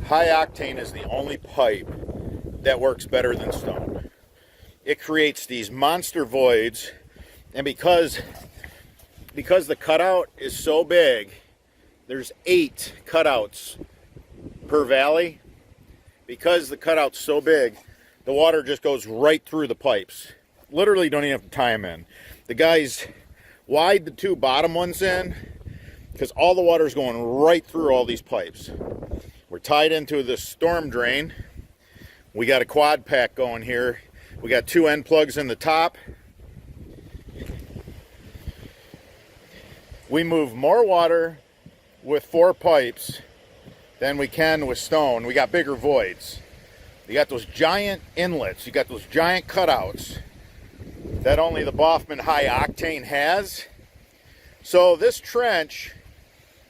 high octane is the only pipe that works better than stone. It creates these monster voids, and because the cutout is so big, there's 8 cutouts per valley. Because the cutout's so big, the water just goes right through the pipes. Literally don't even have to tie them in. The guys wide the 2 bottom ones in because all the water's going right through all these pipes. We're tied into the storm drain. We got a quad pack going here. We got 2 end plugs in the top. We move more water with 4 pipes than we can with stone. We got bigger voids. You got those giant inlets. You got those giant cutouts that only the Baughman high octane has. So this trench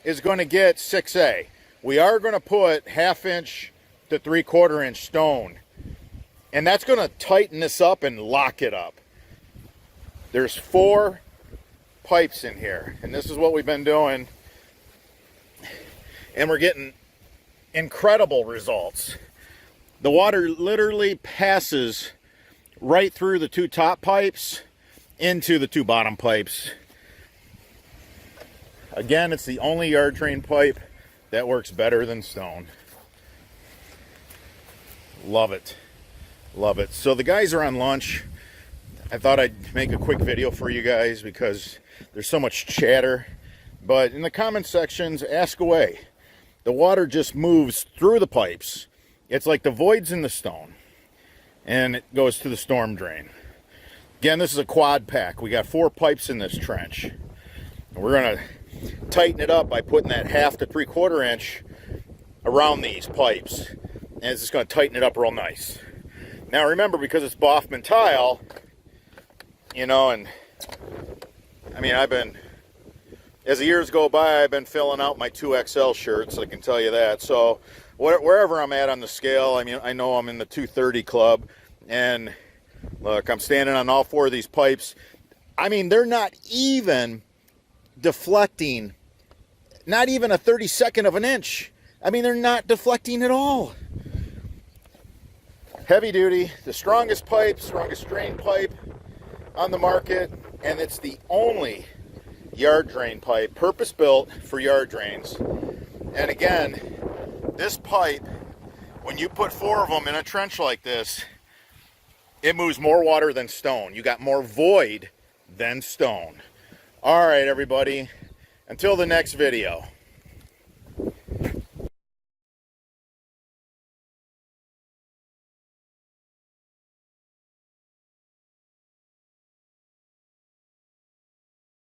is going to get 6A. We are going to put 1/2 inch to 3/4 inch stone, and that's going to tighten this up and lock it up. There's 4 pipes in here, and this is what we've been doing, and we're getting incredible results. The water literally passes right through the 2 top pipes into the 2 bottom pipes. Again, it's the only yard drain pipe that works better than stone. Love it. Love it. So the guys are on lunch. I thought I'd make a quick video for you guys because there's so much chatter. But in the comment sections, ask away. The water just moves through the pipes. It's like the voids in the stone. And it goes to the storm drain. Again, this is a quad pack. We got 4 pipes in this trench. We're going to tighten it up by putting that 1/2 to 3/4 inch around these pipes. And it's just going to tighten it up real nice. Now remember, because it's Baughman tile, you know, and I mean, as the years go by, I've been filling out my 2XL shirts, I can tell you that. So wherever I'm at on the scale, I mean, I know I'm in the 230 club, and look, I'm standing on all 4 of these pipes. I mean, they're not even deflecting, not even a 32nd of an inch. I mean, they're not deflecting at all. Heavy duty, the strongest pipe, strongest drain pipe on the market, and it's the only yard drain pipe, purpose built for yard drains. And again, this pipe, when you put 4 of them in a trench like this, it moves more water than stone. You got more void than stone. All right, everybody, until the next video.